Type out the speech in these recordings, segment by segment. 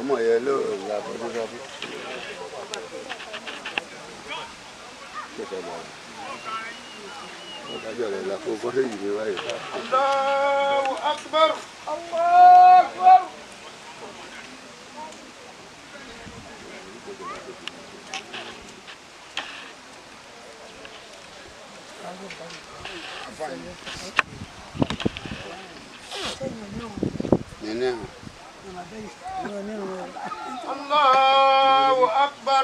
ọmọ yẹn ló la bọ́dún lọ́bí. ọ̀gájọ́ rẹ̀ la kó bọ́dún yìí wáyé. Allahu Akbar. Allahu Akbar. Allahu Akbar. Allahu Akbar.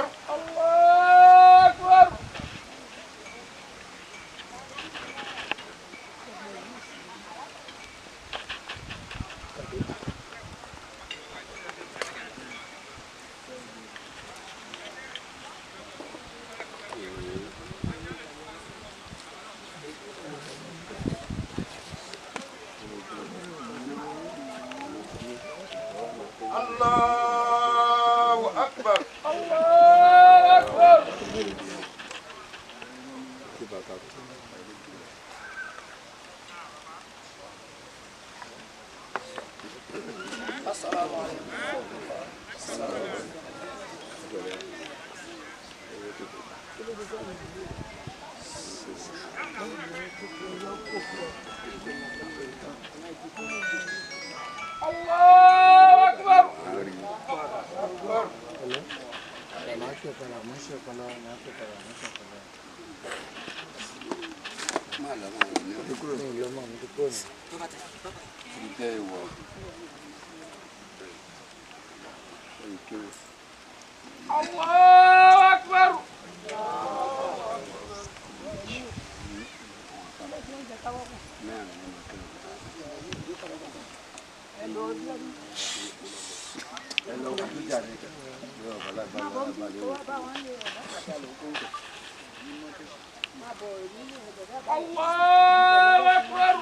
Allahu Akbar. Allahu Akbar. Assalamu Allahu Akbar. Allahu Akbar. Allahu Akbar.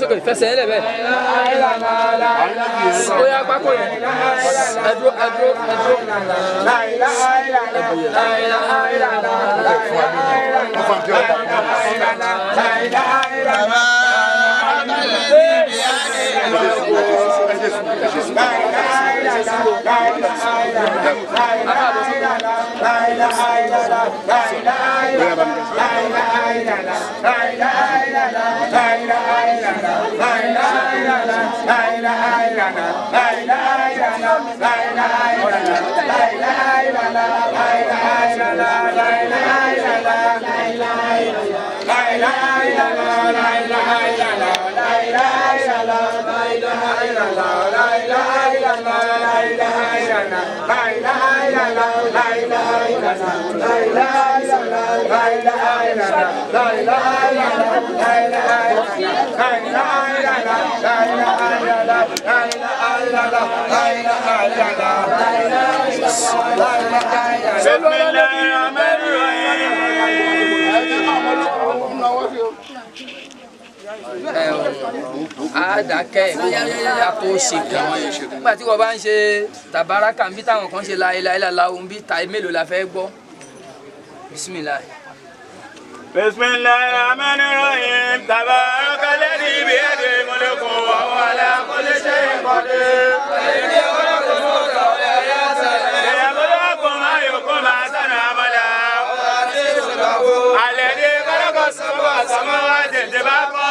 Sókè fẹsẹ̀ ẹ lẹ́bẹ̀ẹ́. Ó yá pákó yẹn. Ẹdúró. Bàbá. Àdàkẹ́ àpò òṣèkè nígbà tí wọ́n bá ń ṣe tàbáràkà ń bí táwọn kan ṣe láìláìláìlá ohun bí ta mélòó la fẹ́ gbọ́ bisimilayi. Bismillahirrahmanirrahim. Tabarakalladhi biyadihil mulku wa huwa ala kulli shay'in qadir. Liyabluwakum ayyukum ahsanu amala. Alladhi khalaqa sab'a samawati tibaqa.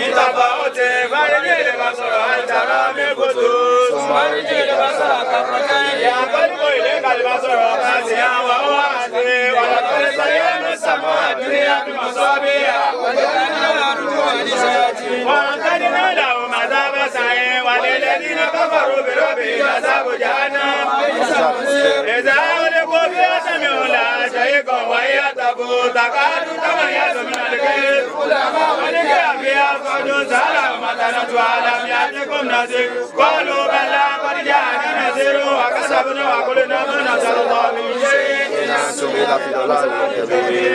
انتبهت فرجع البصر هل ترى من فطور فرجع البصر كرتين ينقلب إليك البصر خاسئا وهو حسير ولقد زينا السماء الدنيا بمصابيح وجعلنا رجوما للشياطين وأعتدنا لهم عذاب السعير وللذين كفروا بربهم عذاب جهنم إذا أغلقوا فيها سمعوا لها شهيقا وهي تفور تكاد تميز من الغيظ ونجا فيها فوج سألهم متنتها لم يأتكم نذير قالوا بلى قد جاءنا نذير وكسبنا وقلنا ما نزل الله من شيء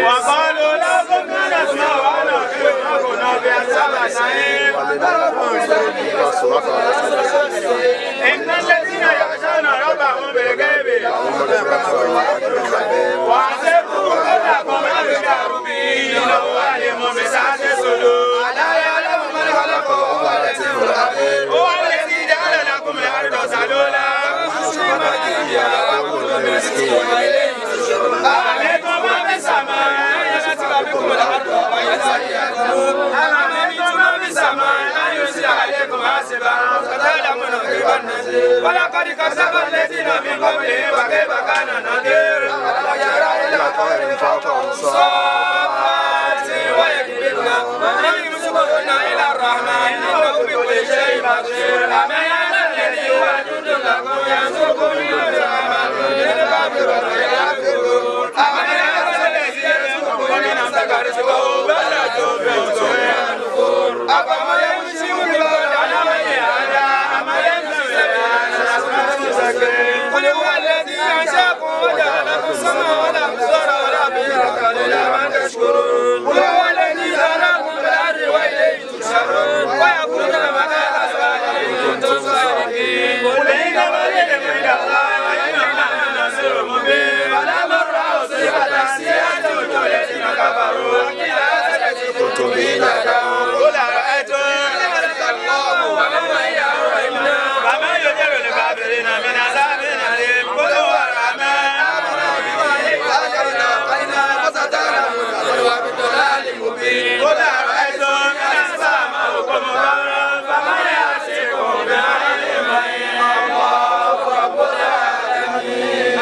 وقالوا لا كنا نسمع ونعقل وكنا في أصحاب السعير إن الذين يخشون ربهم بالغيب وحسبوا أنكم أبشروا به إنه عليم بذات الصدور ألا يعلم من خلق وهو اللطيف الخبير هو الذي جعل لكم الأرض ذلولا أأمنتم من في السماء أن يخسف بكم الأرض أأمنتم من في السماء أن يرسل عليكم حاسبا فتعلمون كيف النذير ولقد كذب الذين من قبلهم فكيف كان نذير وجرى إلى طير فوقهم صافات ويكبرن ما يمسكن إلى الرحمن إنه بكل شيء بصير أمن هذا الذي هو جند لكم ينصركم من الرحمن للكافر والكافرون أمن هذا الذي يرزقكم من أمسك رزقه بل أنتم في عتو ونفور أفمن يمشي بالأرض على وجه هذا أمن يمشي على الأسماء المستقيم قل هو الذي أنشأكم وجعل لكم السمع والأبصار والأفئدة قليلا ما تشكرون قل هو الذي زرعكم في الأرض وإليه تحشرون ويقولون متى الأزواج إن كنتم صادقين قل إنما العلم عند الله وإنما أنا نذير مبين فلما رأوا صيحة السيئة وجوه الذين كفروا وقيل هذا الذي كنتم به تدعون قل أرأيتم فمن يجير الكافرين من عذاب أليم قل هو الرحمن قل أرأيتم إن أصبح ماؤكم غورا فمن يأتيكم بماء مهين الله رب العالمين.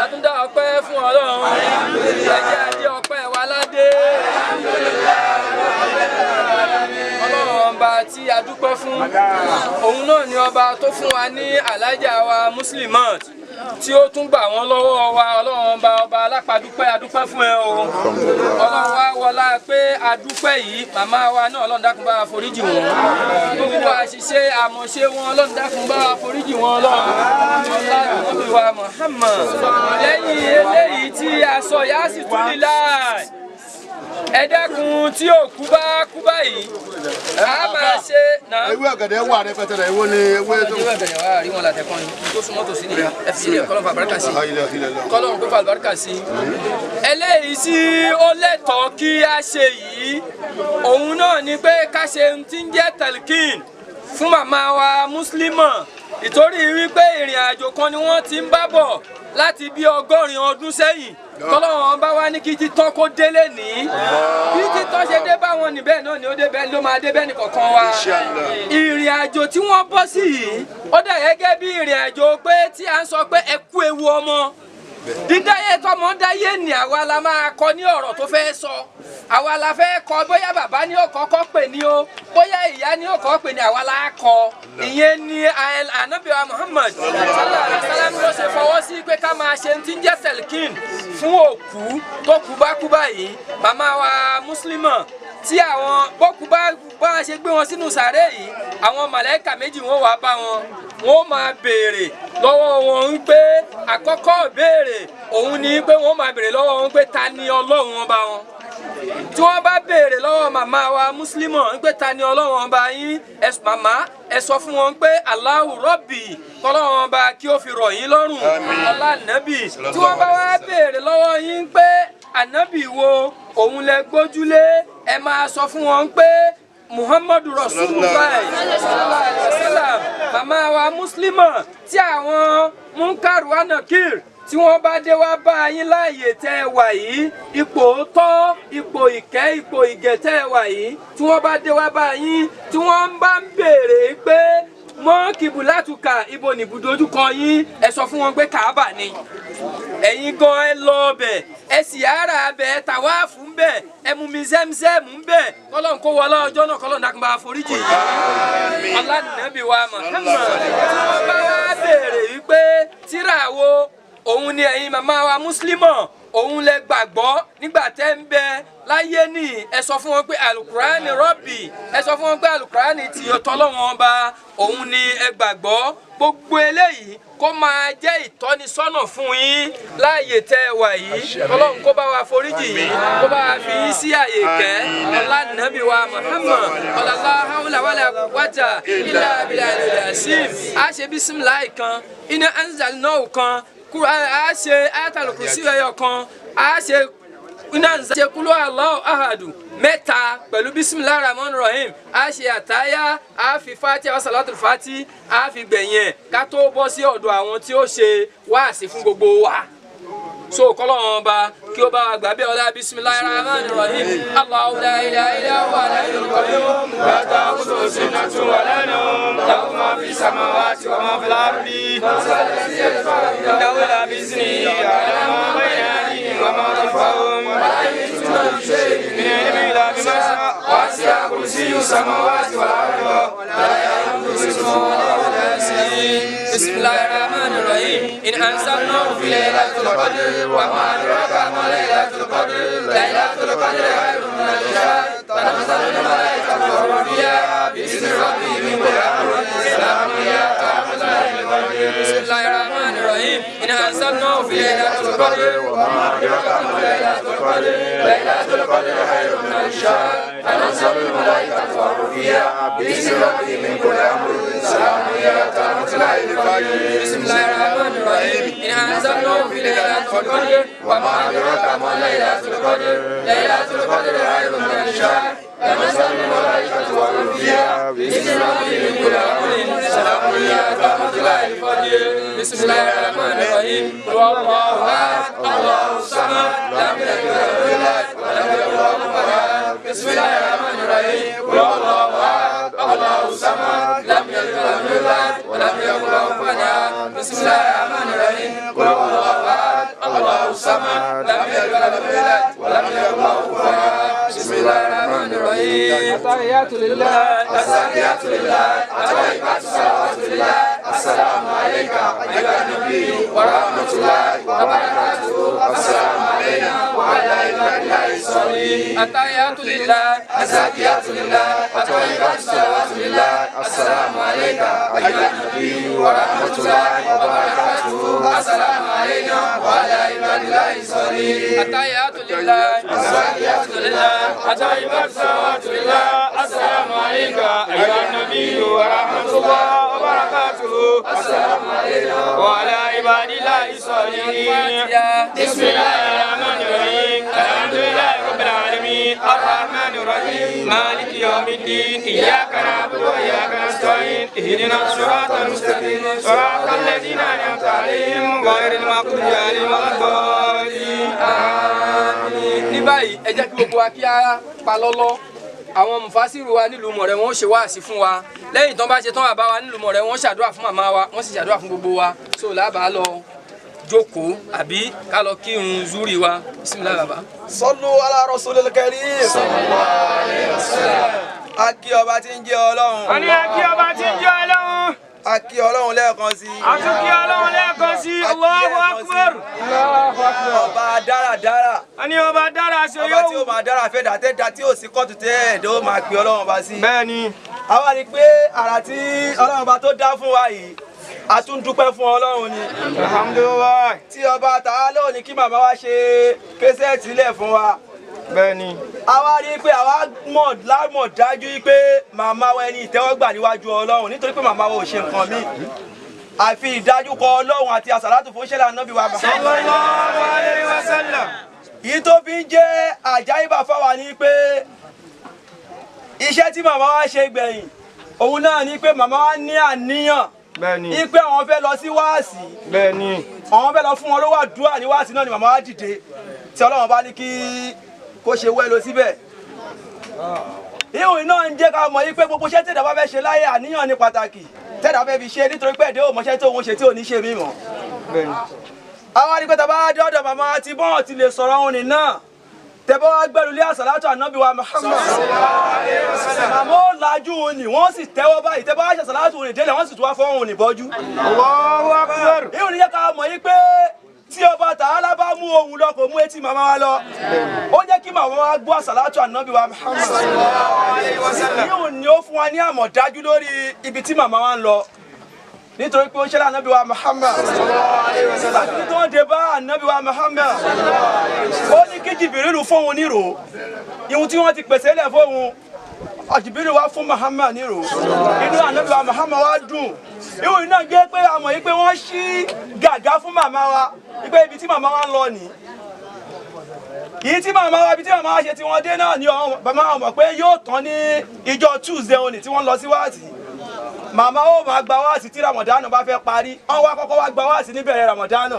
Àtúndà ọpẹ́ fún Ọlọ́run. Ẹ̀jẹ̀ ajé ọpẹ́ wa ládé. Ọlọ́run ọba tí a dúpẹ́ fún. Òun náà ni ọba tó fún wa ní alájà wa Muslimat tí ó tún gbà wọ́n lọ́wọ́ wa. Ọlọ́run ọba alápàdúpẹ́ adúpẹ́ fún ẹ o. Ọlọ́run wa wọlá pé adúpẹ́ yìí màmá wa náà Ọlọ́run dákun bá wa foríjì wọn. Gbogbo àṣìṣe àmọ̀ṣe wọn Ọlọ́run dákun bá wa foríjì wọn Ọlọ́run. Ọlọ́run wa Muhammad. Lẹ́yìn eléyìí tí a sọ yá sì tún lílá. Ẹ dákun tí òkú bá kú báyìí. A máa ṣe náà. Ewé ọ̀gẹ̀dẹ̀ wà rẹpẹtẹ rẹ̀ èwo ni ewé tó. Ewé ọ̀gẹ̀dẹ̀ wà rí wọn látẹ̀kọ́ ni tó súnmọ́ tòsí ni ẹ fi ilé kọ́lọ́n fàbáríkà sí. Kọ́lọ́n kó fàbáríkà sí. Eléyìí tí ó lẹ́tọ̀ọ́ kí a ṣe yìí òun náà ni pé ká ṣe ohun tí ń jẹ́ tẹ̀lkín fún màmá wa Muslimah ìtorí wípé ìrìn àjò kan ni wọ́n ti ń bá bọ̀ láti bí 100 ọdún sẹ́yìn tọ́lọ́wọ́n bá wá ní kí títọ́ kó délé ní bí títọ́ ṣe dé bá wọn níbẹ̀ náà ni ó débẹ̀ ló máa débẹ̀ nìkọ̀ọ̀kan wa ìrìn àjò tí wọ́n bọ́ sí yìí ó dà gẹ́gẹ́ bí ìrìn àjò pé tí à ń sọ pé ẹ kú ewu ọmọ dídáyé tọmọ dáyé ni àwa la máa kọ ní ọ̀rọ̀ tó fẹ́ sọ àwa la fẹ́ kọ bóyá bàbá ní òkọ́kọ́ pè ní o bóyá ìyá ní òkọ́ pè ní àwa la kọ ìyẹn ni Ànábì wa Muhammad sallallahu alaihi wasallam ló ṣe fọwọ́ sí pé ká máa ṣe ti ń jẹ́ selkin fún òkú tó kú bá kú báyìí màmá wa Muslimah tí àwọn bókú bá ṣe gbé wọn sínú sàréè yìí àwọn màláíkà méjì wọn wá bá wọn wọn máa béèrè lọ́wọ́ wọn wípé àkọ́kọ́ béèrè òun ni pé wọn máa béèrè lọ́wọ́ wọn pé ta ni Ọlọ́run ọba wọn tí wọ́n bá béèrè lọ́wọ́ màmá wa Muslimah wípé ta ni Ọlọ́run ọba yín màmá ẹ sọ fún wọn pé Allahu Rabbi k'Ọlọ́run ọba kí ó fi rọ̀ yín lọ́rùn ọlá ànábì tí wọ́n bá wá béèrè lọ́wọ́ yín pé ànábì wo òun lẹ gbójúlé ẹ máa sọ fún wọn pé Muhammadu Rasulullah sallallahu alaihi wasallam màmá wa Muslimah tí àwọn Munkar wa Nakir tí wọ́n bá dé wá bá yín láàyè tẹ́ ẹ wà yìí ipò tọ́ ipò ìkẹ́ ipò ìgẹ̀ tẹ́ ẹ wà yìí tí wọ́n bá dé wá bá yín tí wọ́n bá ń béèrè pé mọ́ kìbùlátùkà ibo nìbùdójúkọ yín ẹ sọ fún wọn pé Kàábà ni ẹ̀yin gan ẹ lọ bẹ̀ ẹ sì ara bẹ̀ tàwáàfù ń bẹ̀ ẹ mú mi zẹ́mzẹ́mù ń bẹ̀ kọ́lọ́n kó wọlé ọjọ́ náà kọ́lọ́n dákun bá foríjì Ànábì wa Muhammad tí wọ́n bá wá béèrè wípé tírà wo òun ni ẹ̀yin màmá wa Muslimah òun lẹ gbàgbọ́ nígbà tẹ́ ń bẹ láyé ní ẹ sọ fún wọn pé alukurani Rabbi ẹ sọ fún wọn pé alukurani ti Ọlọ́run ọba òun ni ẹ gbàgbọ́ gbogbo eléyìí kó máa jẹ́ ìtọ́nisọ́nà fún yín láàyè tẹ́ ẹ wà yìí Ọlọ́run kó bá wa foríjì yín kó bá wa fi yín sí àyè kẹ́ ọlá Ànábì wa Muhammad la hawla wala quwwata illa billahil azim a ṣe bisimilayi kan iná anzalnahu kan a ṣe ayatul kursi ẹyọ kan a ṣe iná ṣe kúló Allahu ahadu mẹ́ta pẹ̀lú bisimilahi rahman rahim a ṣe àtáyá a fi fati a salatul fati a fi gbẹ̀yìn ká tó bọ́ sí ọ̀dọ̀ àwọn tí ó ṣe wáàsí fún gbogbo wa so kọ́lọ́run ọba kí ó bá wa gbà bí ọlá bisimilahi rahman rahim Allahu la ilaha illa huwa al-hayyul qayyum la ta'khudhuhu sinatun wa la nawm lahu ma fi samawati wa ma fil ardi innahu la bi'izni ya'lamu ma bayna aydihim wa ma khalfahum wa la yuhituna bi shay'in min ilmihi illa bima sha'a wasi'a kursiyyuhu samawati wal ardi wa la ya'uduhu hifdhuhuma wa huwa al-'aliyyul 'azim bismillahir rahmanir rahim in anzalnahu fi laylatil qadr wa ma adraka ma laylatul qadr laylatul qadr khayrun min alfi shahr tanazzalul malaikatu wa ruhu fiha bi'izni rabbihim min kulli amrin salamun hiya hatta matla'il fajr bismillahir rahmanir rahim in anzalnahu fi laylatil qadr wa ma adraka ma laylatul qadr laylatul qadr khayrun min alfi shahr tanazzalul malaikatu wa ruhu fiha bi'izni rabbihim min kulli amrin salamun hiya hatta matla'il fajr bismillahir rahmanir rahim in anzalnahu fi laylatil qadr wa ma adraka ma laylatul qadr laylatul qadr khayrun min alfi shahr tanazzalul malaikatu wa ruhu fiha bi'izni rabbihim min kulli amrin salamun hiya hatta matla'il fajr bismillahir rahmanir rahim qul huwallahu ahad Allahu samad lam yalid wa lam yulad wa lam yakul lahu kufuwan ahad bismillahir rahmanir rahim qul huwallahu ahad Allahu samad lam yalid wa lam yulad wa lam yakul lahu kufuwan ahad bismillahir rahmanir rahim qul huwallahu ahad Allahu samad lam yalid wa lam yulad wa lam yakul lahu kufuwan ahad bismillahir rahmanir rahim at-tahiyatu lillah az-zakiyatu lillah at-tayyibatu salawatu lillah assalamu alayka ayyuhan nabiy wa rahmatullahi wa barakatuh assalamu alayna wa ala ibadillahi salihin at-tahiyatu lillah az-zakiyatu lillah at-tayyibatu salawatu lillah assalamu alayka ayyuhan nabiy wa rahmatullahi wa barakatuh assalamu alayna wa ala ibadillahi salihin at-tahiyatu lillah az-zakiyatu lillah at-tayyibatu salawatu lillah assalamu alayka ayyuhan nabiy wa rahmatullahi wa barakatuh assalamu alayna wa ala ibadillahi salihin bismillahir rahmanir rahim alhamdulillahi rabbil alamin arrahmanir rahim الرحيم مالك يوم الدين إياك نعبد وإياك نستعين اهدنا الصراط المستقيم صراط الذين أنعمت عليهم غير المغضوب عليهم ولا الضالين آمين. ní báyìí ẹ jẹ́ kí gbogbo wa kí á pa lọ́lọ́ àwọn mufasiru wa nílùú Mọ̀rẹ́ wọn ó ṣe wáàsí fún wa lẹ́yìn tán bá ṣe tán bàbá wa nílùú Mọ̀rẹ́ wọn ṣàdúrà fún màmá wa wọ́n sì ṣàdúrà fún gbogbo wa so lábàá lọ jókòó àbí ká lọ kírun zúrì wa bisimilahi bàbá. Sallu ala rasulil karim sallallahu alaihi wasallam. Akí ọba tí ń jẹ́ Ọlọ́run. wọ́n ní akí ọba tí ń jẹ́ Ọlọ́run. Akí Ọlọ́run lẹ́ẹ̀kan sí. àtúnkí Ọlọ́run lẹ́ẹ̀kan sí. Allahu akbar. Allahu akbar. Ọba dáradára. wọ́n ní ọba dára ṣe yóò. Ọba tí ó máa dára fẹ́ dàtẹ́dá tí ò sí kọ́tù tẹ́ ẹ̀dọ́ máa pe Ọlọ́run ọba sí. bẹ́ẹ̀ni. Àwa rí i pé àrà tí Ọlọ́run ọba tó dá fún wa yìí a tún dúpẹ́ fún Ọlọ́run ni. alhamdulilayi. Tí ọba tààlà ò ní kí màmá wa ṣe késẹ́ẹ̀tì lẹ̀ fún wa. bẹ́ẹ̀ni. Àwa rí i pé àwa mọ̀ dájú pé màmá wa ẹni ìtẹ́wọ́gbà níwájú Ọlọ́run nítorí pé màmá wa ò ṣe nǹkan míì àfi ìdájúkọ Ọlọ́run àti àsàlátù fún ṣẹlẹ̀ ànábì wa sallallahu alaihi wasallam. yìí tó fi ń jẹ́ àjáyíbà fáwa ní pé iṣẹ́ tí màmá wa ṣe gbẹ̀yìn òun náà ní pé màmá wa ní àníyàn bẹ́ẹ̀ni. ní pé àwọn fẹ́ lọ sí wáàsí bẹ́ẹ̀ni. àwọn fẹ́ lọ fún wọn lówó àdúrà ní wáàsí náà ni màmá wa dìde tí Ọlọ́run bá ní kí kó ṣe wẹ́ lọ síbẹ̀. Ìhùn náà ń jẹ́ ká mọ̀ yí pé gbogbo iṣẹ́ tẹ̀dá bá fẹ́ ṣe láyé àníyàn ní pàtàkì tẹ̀dá fẹ́ fi ṣe nítorí pé ẹ̀dẹ́ òmọṣẹ́ tó òun ṣe tí ò ní ṣe mímọ́. Àwọn àdìpẹ́ tàbá dé ọ̀dọ̀ màmá ti bọ́n ti lè sọ̀rọ̀ òun nì náà tẹ̀bọ́ wá gbẹ́rù lé àsàlátù ànábì wa Muhammad. Màmá ó lajú òun nì wọ́n sì tẹ́wọ́ báyìí tẹ́bọ́ wá ṣe àsàlátù òun nì délẹ̀ wọ́n sì tún wá fọ́ òun nì bọ́jú. Allahu akbar. Ìhùn ní jẹ́ ká mọ̀ yí pé tí ọba tààlà bá mú ohun lọ kò mú etí màmá wa lọ ó jẹ́ kí màmá wa gbọ́ àsàlátù ànábì wa Muhammad. Yóò ní ó fún wa ní àmọ̀dájú lórí ibi tí màmá wa ń lọ nítorí pé ó ṣẹlẹ̀ ànábì wa Muhammad àti tó ń dé bá ànábì wa Muhammad ó ní kí Jìbìrìlù fóun nírò ihun tí wọ́n ti pèsè lẹ̀ fóun Jìbìrìlù wá fún Muhammad nírò inú ànábì wa Muhammad wá dùn ihun iná gbé pé àmọ̀ yìí pé wọ́n ṣí gàgá fún màmá wa wípé ibi tí màmá wa ń lọ nìí yìí tí màmá wa ibi tí màmá wa ṣe tí wọ́n dé náà ni bàmá wa mọ̀ pé yóò tán ní ìjọ Tuesday òní tí wọ́n lọ sí wáàsí màmá ó máa gba wáàsí tí Ramadan bá fẹ́ parí wọ́n wá kọ́kọ́ wá gba wáàsí níbẹ̀rẹ̀ Ramadan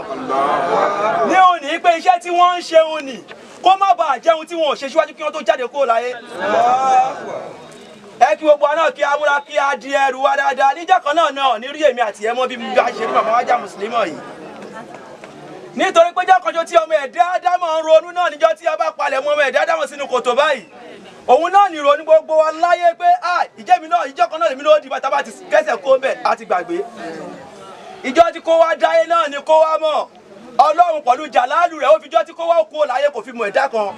ní òní pé iṣẹ́ tí wọ́n ń ṣe òní kó má bàa jẹun tí wọn ò ṣe síwájú kí wọ́n tó jáde kúrò láyé ẹ kí gbogbo àná kí amúra kí á di ẹrù wa dáadáa níjọ́ kan náà ní rí èmi àti ẹmọ bí mi bá ṣe rí màmá wa já mùsùlùmí yìí nítorí pé jọ́kànjọ́ tí ọmọ ẹ̀dá Ádámọ̀ ń ronú náà níjọ́ tí a bá palẹ̀ mọ́ ọmọ ẹ̀dá Ádámọ̀ sínú kòtò báyìí òun náà ní ìrònú gbogbo wa láyé pé ìjẹ́ mi náà ìjọ́ kan náà lèmi náà di bàtà bá ti kẹsẹ̀ kó bẹ̀ àti gbàgbé ìjọ́ tí kó wá dáyé náà ni kó wá mọ̀ Ọlọ́run pẹ̀lú jàlálù rẹ̀ ó fi jọ́ tí kó wá kó láyé kò fi mọ̀ ẹ̀dá kan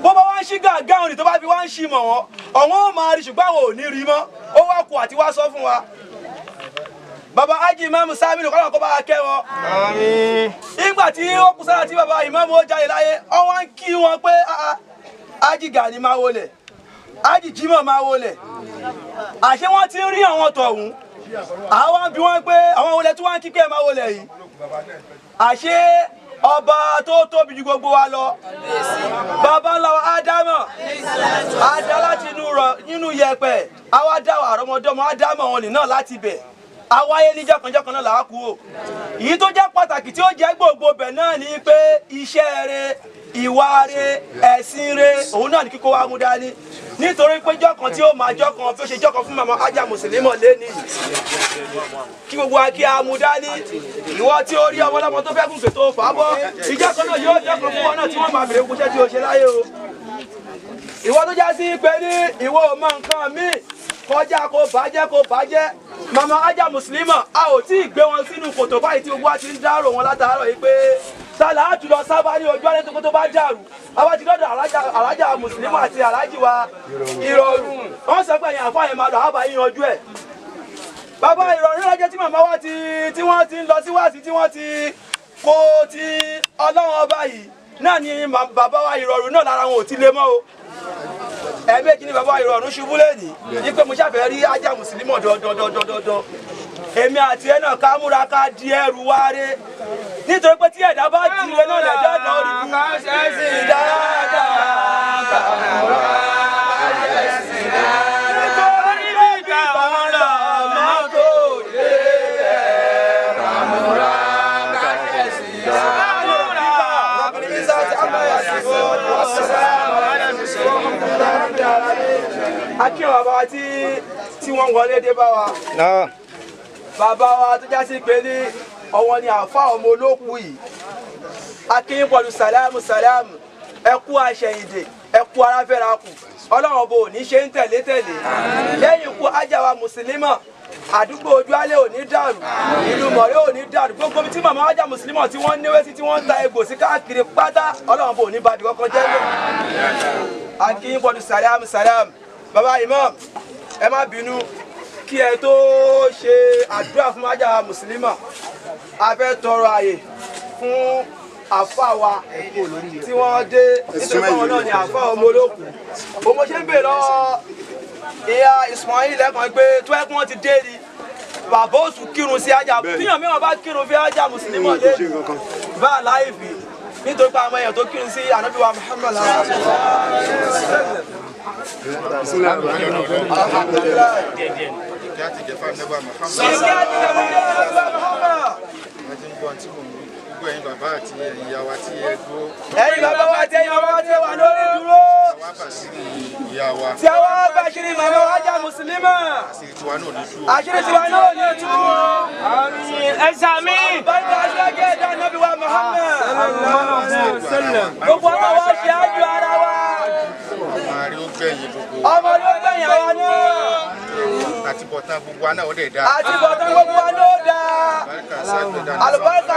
bó bá wá ń ṣí gàgá òní tó bá fi wá ń ṣí mọ̀ wọ́n ọ̀wọ́n ó máa rí ṣùgbọ́n àwọn ò ní rí mọ́ ó wá kù àti wá sọ fún wa bàbá Hájì Ìmáàmù Sámínù kọ́nà kó bá wa kẹ́ wọn. àmín. Nígbà tí ó kú sára tí bàbá ìmáàmù ó jáde láyé ọwọ́ ń kí wọn pé Hájì Gani máa wọlé Hájì Jímọ̀ máa wọlé àṣé wọ́n ti ń rí àwọn tọ̀hún àwọn bí wọ́n pé àwọn wọlé tí wọ́n ń kí pé máa wọlé yìí àṣé ọba tó tóbi ju gbogbo wa lọ bàbá ńlá wa Ádámọ̀ adá láti nínú yẹ̀pẹ̀ àwa dá àrọ́mọdọ́mọ Ádámọ̀ wọn nì náà láti bẹ̀ àwáyé ní jọkànjọkàn náà làá kú o èyí tó jẹ́ pàtàkì tí ó jẹ́ gbogbo bẹ̀ náà ni pé iṣẹ́ rẹ̀ ìwà rẹ̀ ẹ̀sìn rẹ̀ òun náà ní kíkó wa mú dání nítorí pé jọkàn tí ó máa jọkàn bí ó ṣe jọkàn fún màmá Hájà Mùsùlùmọ̀ lẹ́ni kí gbogbo wa kí a mú dání ìwọ tí ó rí ọmọ ọlọ́mọ tó fẹ́ gùn fètò fàábọ́ ìjọkàn náà yóò jọkàn fún wọn náà tí wọ́n máa bèrè kúṣẹ́ tí ó ṣe láyé o ìwọ tó já sí pé ní ìwọ ò mọ nǹkan míì kọjá kó bàjẹ́ màmá Hájà Mùsùlùmọ̀ a ò tí ì gbé wọn sínú kòtò báyìí tí gbogbo wa ti ń dárò wọn látàárọ̀ yìí pé sálà á jùlọ sábà ní ojú ọ̀rẹ́ tó bá dàrú àwa ti lọ́dọ̀ Alájà Mùsùlùmọ̀ àti Aláàjì wa Ìrọ̀rùn wọ́n sọ pé ẹ̀yìn àfáàyè máa lọ àbá yín yanjú ẹ̀ bàbá Ìrọ̀rùn lọ́jọ́ tí màmá wa tí wọ́n ti ń lọ sí wáàsí tí wọ́n ti kó ti Ọlọ́run ọba yìí náà ni bàbá wa Ìrọ̀rùn náà lára wọn ò ti lé mọ́ o ẹ̀ẹ́mẹ́jì ni bàbá Ìrọ̀rùn ṣubú lẹ́nìí ní pé mo ṣàfẹ́ rí Hájà Mùsùlùmọ̀ dandan èmi àti ẹ náà ká múra ká di ẹrù wa rẹ̀ nítorí pé tí ẹ̀dá bá di ire náà lẹ̀dá orí kú dáadáa ká múra alamin. Akí bàbá wa tí wọ́n wọlé dé bá wa. Bàbá wa tó já sí pé ní ọwọ́ ni àfa ọmọ olókùú yìí. Akí pọ̀lú sàlámù sàlámù. Ẹ kú àṣẹyìndè, ẹ kú aráfẹ́ra kù. Ọlọ́run bò ní ṣe ń tẹ̀lé tẹ̀lé. Lẹ́yìn ikú Ajáwa Mùsùlùmọ̀. Àdúgbò ojú alẹ́ ò ní dàrú, ìlú mọ̀rẹ́ ò ní dàrú, gbogbo tí màmá Ajá Mùsùlùmọ̀ tí wọ́n níwé sí tí wọ́n ń ta egbò sí káàkiri pátá Ọlọ́run bò ní bàbí kọ́kọ́ jẹ́ lọ. Akíyín pọ̀lú sàlámù sàlámù. Bàbá Imam, ẹ má bínú kí ẹ tó ṣe àdúrà fún Ajá Mùsùlùmọ̀. A fẹ́ tọrọ àyè fún àfà wa tí wọ́n dé nítorí wọn náà ni àfà ọmọ olókùú. Òmò ṣe ń bè lọ ìyá Ismail ẹ̀kan pé tó ẹ́ kí wọ́n ti dé ni bàbá òsù kírun sí Ajá tíyàn mìíràn bá kírun fi Ajá Mùsùlùmọ̀ lé bá láìfì nítorí pé àwọn èèyàn tó kírun sí Ànábì wa Muhammad ẹ̀yin bàbá àti ẹ̀yin ìyá wa tí ẹ dúró. Ẹ̀yin bàbá wa àti ẹ̀yin bàbá wa tí ẹ wà lórí dúró. Àwa bàṣírí ìyá wa. Tí a wá bàṣírí màmá wa Ajá Mùsùlùmọ̀. Àṣírí tiwa náà ní tú. Àṣírí tiwa náà ní tú. Àmín. Ẹ sàmí. Bàbá aṣáájú ẹ̀dá Ànábì wa Muhammad. Gbogbo ọmọ wa ṣe ájú ara wa. Ọmọ rí ó gbẹ̀yìn gbogbo. Ọmọ rí ó gbẹ̀yìn àwa náà. Àtibọ̀tán gbogbo wa náà ó dẹ̀ dá. Àtibọ̀tán gbogbo wa náà ó dá. Àlùbáríkà